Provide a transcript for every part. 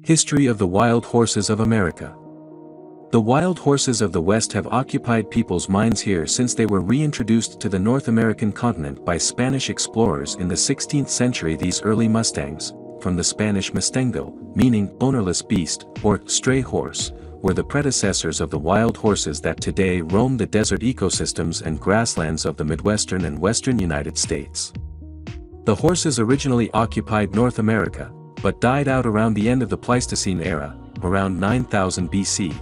History of the wild horses of America. The wild horses of the West have occupied people's minds here since they were reintroduced to the North American continent by Spanish explorers in the 16th century. These early mustangs, from the Spanish mestengo, meaning ownerless beast, or stray horse, were the predecessors of the wild horses that today roam the desert ecosystems and grasslands of the Midwestern and Western United States. The horses originally occupied North America, but died out around the end of the Pleistocene era, around 9000 BC.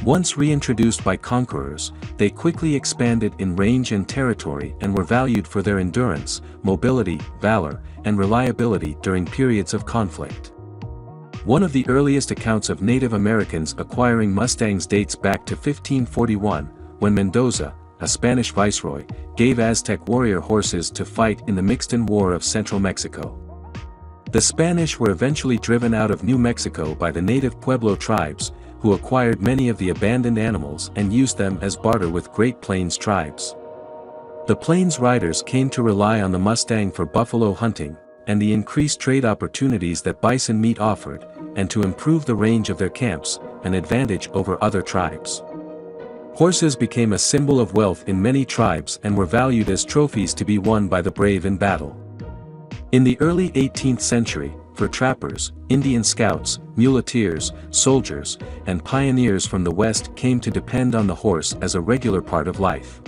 Once reintroduced by conquerors, they quickly expanded in range and territory and were valued for their endurance, mobility, valor, and reliability during periods of conflict. One of the earliest accounts of Native Americans acquiring mustangs dates back to 1541, when Mendoza, a Spanish viceroy, gave Aztec warrior horses to fight in the Mixtón War of central Mexico. The Spanish were eventually driven out of New Mexico by the native Pueblo tribes, who acquired many of the abandoned animals and used them as barter with Great Plains tribes. The Plains riders came to rely on the Mustang for buffalo hunting, and the increased trade opportunities that bison meat offered, and to improve the range of their camps, an advantage over other tribes. Horses became a symbol of wealth in many tribes and were valued as trophies to be won by the brave in battle. In the early 18th century, for trappers, Indian scouts, muleteers, soldiers, and pioneers from the West came to depend on the horse as a regular part of life.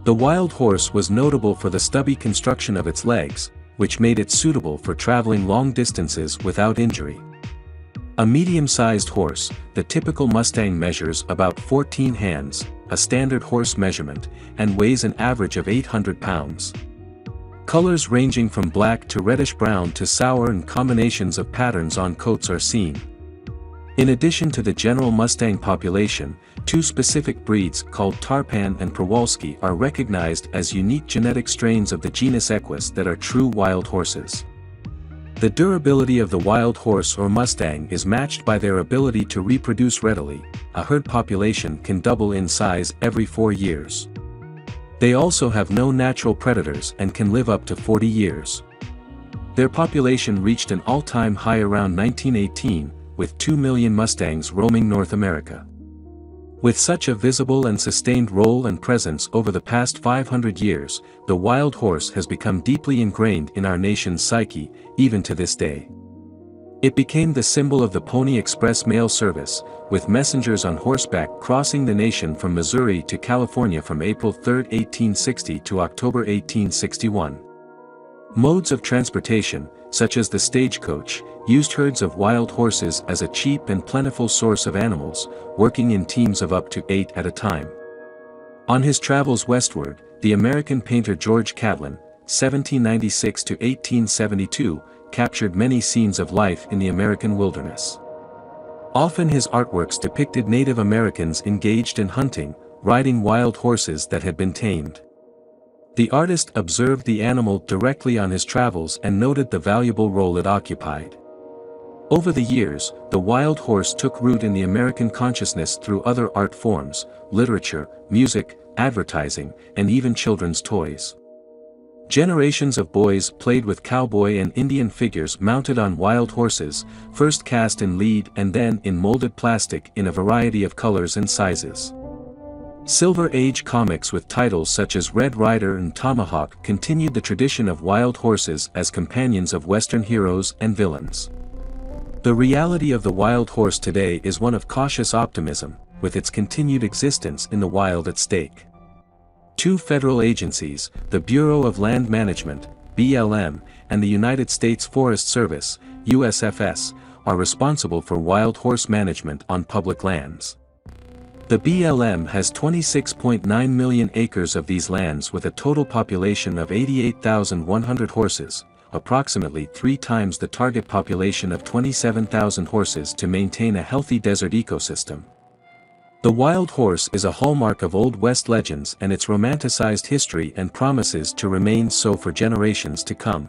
The wild horse was notable for the stubby construction of its legs, which made it suitable for traveling long distances without injury. A medium-sized horse, the typical Mustang measures about 14 hands, a standard horse measurement, and weighs an average of 800 pounds. Colors ranging from black to reddish-brown to sour and combinations of patterns on coats are seen. In addition to the general Mustang population, two specific breeds called Tarpan and Przewalski are recognized as unique genetic strains of the genus Equus that are true wild horses. The durability of the wild horse or Mustang is matched by their ability to reproduce readily. A herd population can double in size every 4 years. They also have no natural predators and can live up to 40 years. Their population reached an all-time high around 1918, with 2 million Mustangs roaming North America. With such a visible and sustained role and presence over the past 500 years, the wild horse has become deeply ingrained in our nation's psyche, even to this day. It became the symbol of the Pony Express mail service, with messengers on horseback crossing the nation from Missouri to California from April 3, 1860 to October 1861. Modes of transportation, such as the stagecoach, used herds of wild horses as a cheap and plentiful source of animals, working in teams of up to 8 at a time. On his travels westward, the American painter George Catlin, 1796 to 1872, captured many scenes of life in the American wilderness. Often his artworks depicted Native Americans engaged in hunting, riding wild horses that had been tamed. The artist observed the animal directly on his travels and noted the valuable role it occupied. Over the years, the wild horse took root in the American consciousness through other art forms, literature, music, advertising, and even children's toys. Generations of boys played with cowboy and Indian figures mounted on wild horses, first cast in lead and then in molded plastic in a variety of colors and sizes. Silver Age comics with titles such as Red Ryder and Tomahawk continued the tradition of wild horses as companions of Western heroes and villains. The reality of the wild horse today is one of cautious optimism, with its continued existence in the wild at stake. Two federal agencies, the Bureau of Land Management, BLM, and the United States Forest Service, USFS, are responsible for wild horse management on public lands. The BLM has 26.9 million acres of these lands with a total population of 88,100 horses, approximately 3 times the target population of 27,000 horses to maintain a healthy desert ecosystem. The wild horse is a hallmark of Old West legends and its romanticized history and promises to remain so for generations to come.